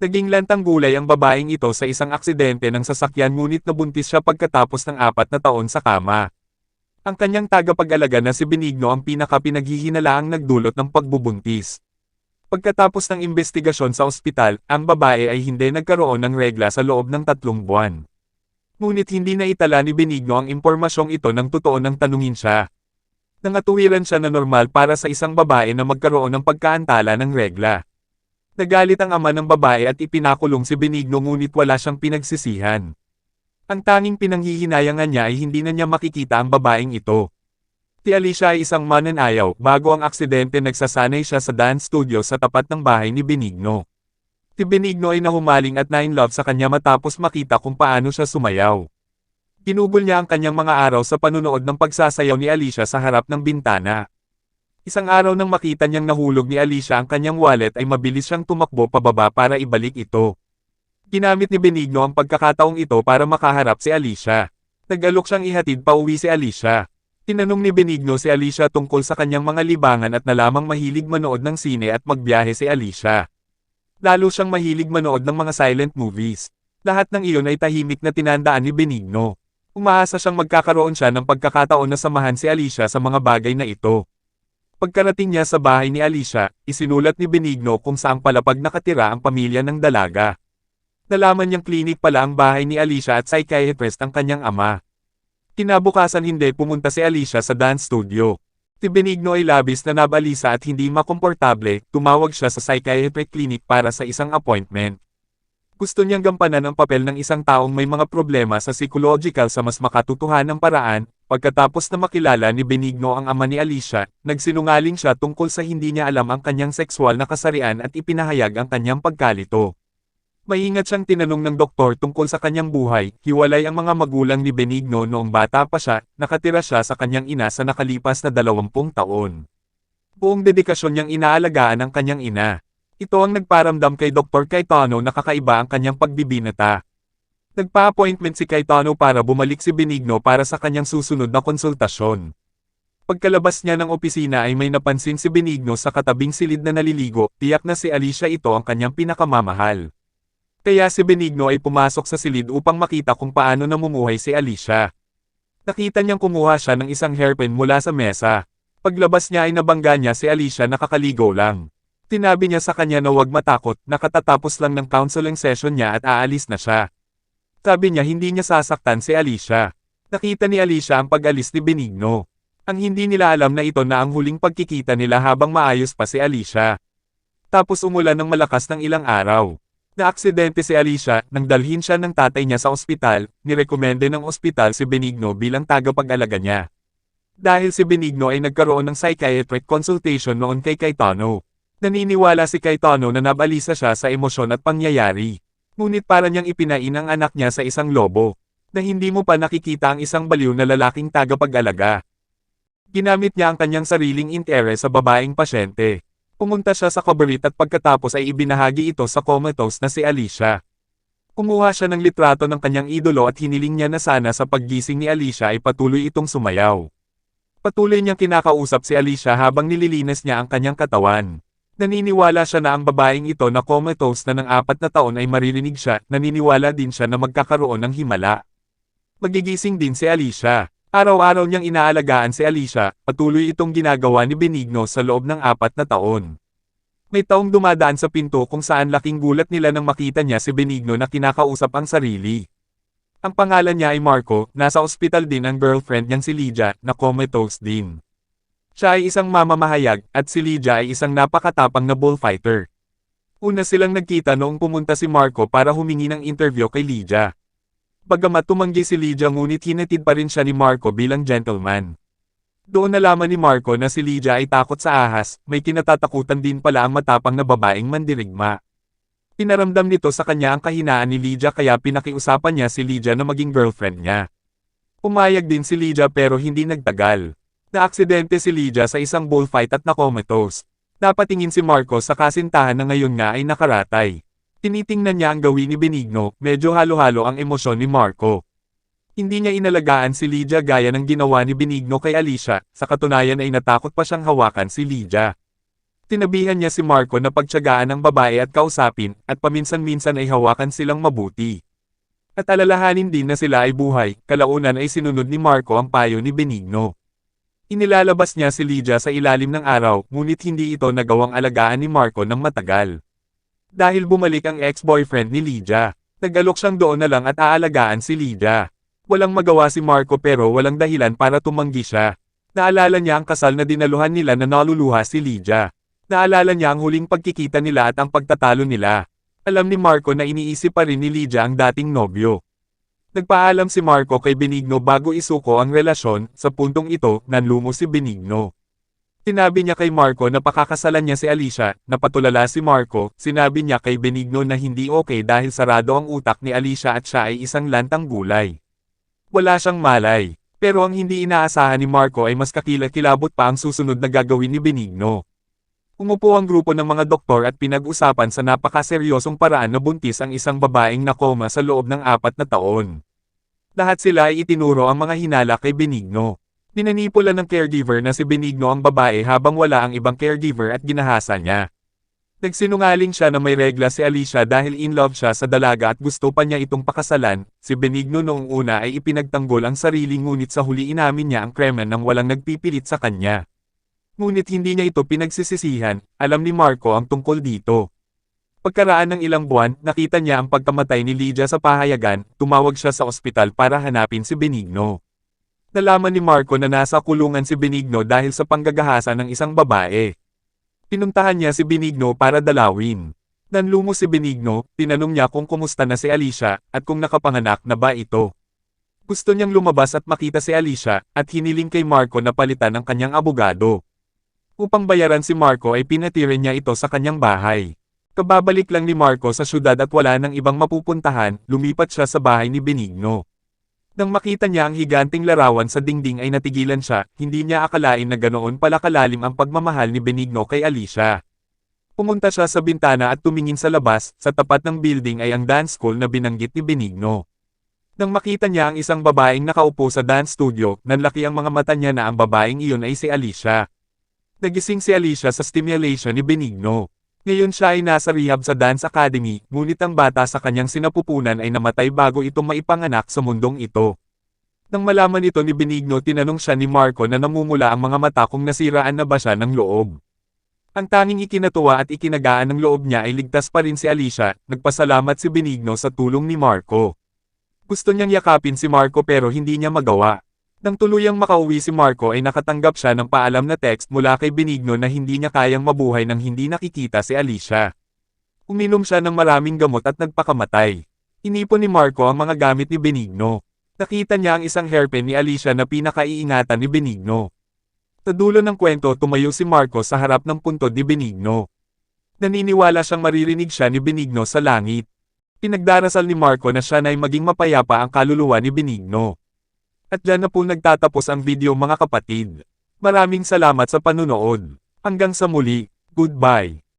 Naging lantang gulay ang babaeng ito sa isang aksidente ng sasakyan ngunit nabuntis siya pagkatapos ng 4 na taon sa kama. Ang kanyang tagapag-alaga na si Benigno ang pinaka-pinaghihinalaang nagdulot ng pagbubuntis. Pagkatapos ng investigasyon sa ospital, ang babae ay hindi nagkaroon ng regla sa loob ng 3 buwan. Ngunit hindi na itala ni Benigno ang impormasyong ito nang totoo nang tanungin siya. Nangatuwiran siya na normal para sa isang babae na magkaroon ng pagkaantala ng regla. Nagalit ang ama ng babae at ipinakulong si Benigno ngunit wala siyang pinagsisihan. Ang tanging pinanghihinayangan niya ay hindi na niya makikita ang babaeng ito. Si Alicia ay isang mananayaw, bago ang aksidente nagsasanay siya sa dance studio sa tapat ng bahay ni Benigno. Si Benigno ay nahumaling at na-in-love sa kanya matapos makita kung paano siya sumayaw. Ginugol niya ang kanyang mga araw sa panunood ng pagsasayaw ni Alicia sa harap ng bintana. Isang araw nang makita niyang nahulog ni Alicia ang kanyang wallet ay mabilis siyang tumakbo pababa para ibalik ito. Ginamit ni Benigno ang pagkakataong ito para makaharap si Alicia. Nag-alok siyang ihatid pa uwi si Alicia. Tinanong ni Benigno si Alicia tungkol sa kanyang mga libangan at nalamang mahilig manood ng sine at magbiyahe si Alicia. Lalo siyang mahilig manood ng mga silent movies. Lahat ng iyon ay tahimik na tinandaan ni Benigno. Umaasa siyang magkakaroon siya ng pagkakataon na samahan si Alicia sa mga bagay na ito. Pagkarating niya sa bahay ni Alicia, isinulat ni Benigno kung saang palapag nakatira ang pamilya ng dalaga. Nalaman niyang klinik pala ang bahay ni Alicia at psychiatrist ang kanyang ama. Kinabukasan hindi pumunta si Alicia sa dance studio. Si Benigno ay labis na nabalisa at hindi makomportable, tumawag siya sa psychiatric clinic para sa isang appointment. Gusto niyang gampanan ang papel ng isang taong may mga problema sa psychological sa mas makatotohanang paraan. Pagkatapos na makilala ni Benigno ang ama ni Alicia, nagsinungaling siya tungkol sa hindi niya alam ang kanyang sexual na kasarian at ipinahayag ang kanyang pagkalito. Maingat siyang tinanong ng doktor tungkol sa kanyang buhay, hiwalay ang mga magulang ni Benigno noong bata pa siya, nakatira siya sa kanyang ina sa nakalipas na 20 taon. Buong dedikasyon niyang inaalagaan ang kanyang ina. Ito ang nagparamdam kay Dr. Cayetano na kakaiba ang kanyang pagbibinata. Nagpa-appointment si Cayetano para bumalik si Benigno para sa kanyang susunod na konsultasyon. Pagkalabas niya ng opisina ay may napansin si Benigno sa katabing silid na naliligo, tiyak na si Alicia ito ang kanyang pinakamamahal. Kaya si Benigno ay pumasok sa silid upang makita kung paano namumuhay si Alicia. Nakita niyang kumuha siya ng isang hairpin mula sa mesa. Paglabas niya ay nabangga niya si Alicia na kakaligo lang. Tinabi niya sa kanya na huwag matakot, nakatatapos lang ng counseling session niya at aalis na siya. Sabi niya hindi niya sasaktan si Alicia. Nakita ni Alicia ang pag-alis ni Benigno. Ang hindi nila alam na ito na ang huling pagkikita nila habang maayos pa si Alicia. Tapos umulan ng malakas ng ilang araw. Naaksidente si Alicia nang dalhin siya ng tatay niya sa ospital, nirekomende ng ospital si Benigno bilang tagapag-alaga niya. Dahil si Benigno ay nagkaroon ng psychiatric consultation noon kay Cayetano. Naniniwala si Cayetano na nabalisa siya sa emosyon at pangyayari. Ngunit para niyang ipinain ang anak niya sa isang lobo, na hindi mo pa nakikita ang isang baliw na lalaking tagapag-alaga. Ginamit niya ang kanyang sariling interes sa babaeng pasyente. Pumunta siya sa kabaret at pagkatapos ay ibinahagi ito sa comatose na si Alicia. Kumuha siya ng litrato ng kanyang idolo at hiniling niya na sana sa paggising ni Alicia ay patuloy itong sumayaw. Patuloy niyang kinakausap si Alicia habang nililinis niya ang kanyang katawan. Naniniwala siya na ang babaeng ito na comatose na ng 4 na taon ay maririnig siya, naniniwala din siya na magkakaroon ng himala. Magigising din si Alicia. Araw-araw niyang inaalagaan si Alicia, patuloy itong ginagawa ni Benigno sa loob ng 4 na taon. May taong dumadaan sa pinto kung saan laking gulat nila nang makita niya si Benigno na kinakausap ang sarili. Ang pangalan niya ay Marco, nasa ospital din ang girlfriend niyang si Lydia, na comatose din. Siya ay isang mamamahayag, at si Lydia ay isang napakatapang na bullfighter. Una silang nagkita noong pumunta si Marco para humingi ng interview kay Lydia. Bagamat tumanggi si Lydia ngunit hinatid pa rin siya ni Marco bilang gentleman. Doon nalaman ni Marco na si Lydia ay takot sa ahas, may kinatatakutan din pala ang matapang na babaeng mandirigma. Pinaramdam nito sa kanya ang kahinaan ni Lydia kaya pinakiusapan niya si Lydia na maging girlfriend niya. Pumayag din si Lydia pero hindi nagtagal. Naaksidente si Lydia sa isang bullfight at nakomatose. Napatingin si Marco sa kasintahan na ngayon nga ay nakaratay. Tinitingnan niya ang gawin ni Benigno, medyo halo-halo ang emosyon ni Marco. Hindi niya inalagaan si Lydia gaya ng ginawa ni Benigno kay Alicia, sa katunayan ay natakot pa siyang hawakan si Lydia. Tinabihan niya si Marco na pagtiyagaan ang babae at kausapin, at paminsan-minsan ay hawakan silang mabuti. At alalahanin din na sila ay buhay, kalaunan ay sinunod ni Marco ang payo ni Benigno. Inilalabas niya si Lydia sa ilalim ng araw, ngunit hindi ito nagawang alagaan ni Marco ng matagal. Dahil bumalik ang ex-boyfriend ni Lydia, nag-alok siyang doon na lang at aalagaan si Lydia. Walang magawa si Marco pero walang dahilan para tumanggi siya. Naalala niya ang kasal na dinaluhan nila na naluluha si Lydia. Naalala niya ang huling pagkikita nila at ang pagtatalo nila. Alam ni Marco na iniisip pa rin ni Lydia ang dating nobyo. Nagpaalam si Marco kay Benigno bago isuko ang relasyon, sa puntong ito, nanlumo si Benigno. Sinabi niya kay Marco na pakakasalan niya si Alicia, napatulala si Marco, sinabi niya kay Benigno na hindi okay dahil sarado ang utak ni Alicia at siya ay isang lantang gulay. Wala siyang malay, pero ang hindi inaasahan ni Marco ay mas kakilakilabot pa ang susunod na gagawin ni Benigno. Umupo ang grupo ng mga doktor at pinag-usapan sa napakaseryosong paraan na buntis ang isang babaeng nakoma sa loob ng 4 na taon. Lahat sila ay itinuro ang mga hinala kay Benigno. Ninanipulan ng caregiver na si Benigno ang babae habang wala ang ibang caregiver at ginahasa niya. Nagsinungaling siya na may regla si Alicia dahil in love siya sa dalaga at gusto pa niya itong pakasalan. Si Benigno noong una ay ipinagtanggol ang sarili ngunit sa huli inamin niya ang krimen nang walang nagpipilit sa kanya. Ngunit hindi niya ito pinagsisisihan, alam ni Marco ang tungkol dito. Pagkaraan ng ilang buwan, nakita niya ang pagkamatay ni Lydia sa pahayagan, tumawag siya sa ospital para hanapin si Benigno. Nalaman ni Marco na nasa kulungan si Benigno dahil sa panggagahasa ng isang babae. Pinuntahan niya si Benigno para dalawin. Nanlumo si Benigno, tinanong niya kung kumusta na si Alicia, at kung nakapanganak na ba ito. Gusto niyang lumabas at makita si Alicia, at hiniling kay Marco na palitan ang kanyang abogado. Upang bayaran si Marco ay pinatira niya ito sa kanyang bahay. Kababalik lang ni Marco sa syudad at wala nang ibang mapupuntahan, lumipat siya sa bahay ni Benigno. Nang makita niya ang higanting larawan sa dingding ay natigilan siya, hindi niya akalain na ganoon pala kalalim ang pagmamahal ni Benigno kay Alicia. Pumunta siya sa bintana at tumingin sa labas, sa tapat ng building ay ang dance school na binanggit ni Benigno. Nang makita niya ang isang babaeng nakaupo sa dance studio, nanlaki ang mga mata niya na ang babaeng iyon ay si Alicia. Nagising si Alicia sa stimulation ni Benigno. Ngayon siya ay nasa rehab sa dance academy, ngunit ang bata sa kanyang sinapupunan ay namatay bago ito maipanganak sa mundong ito. Nang malaman ito ni Benigno tinanong siya ni Marco na namumula ang mga mata kung nasiraan na ba siya ng loob. Ang tanging ikinatuwa at ikinagaan ng loob niya ay ligtas pa rin si Alicia, nagpasalamat si Benigno sa tulong ni Marco. Gusto niyang yakapin si Marco pero hindi niya magawa. Nang tuluyang makauwi si Marco ay nakatanggap siya ng paalam na text mula kay Benigno na hindi niya kayang mabuhay nang hindi nakikita si Alicia. Uminom siya ng maraming gamot at nagpakamatay. Inipon ni Marco ang mga gamit ni Benigno. Nakita niya ang isang hairpin ni Alicia na pinakaiingatan ni Benigno. Sa dulo ng kwento tumayo si Marco sa harap ng puntod ni Benigno. Naniniwala siyang maririnig siya ni Benigno sa langit. Pinagdarasal ni Marco na siya na ay maging mapayapa ang kaluluwa ni Benigno. At dyan na po nagtatapos ang video mga kapatid. Maraming salamat sa panunood. Hanggang sa muli, goodbye.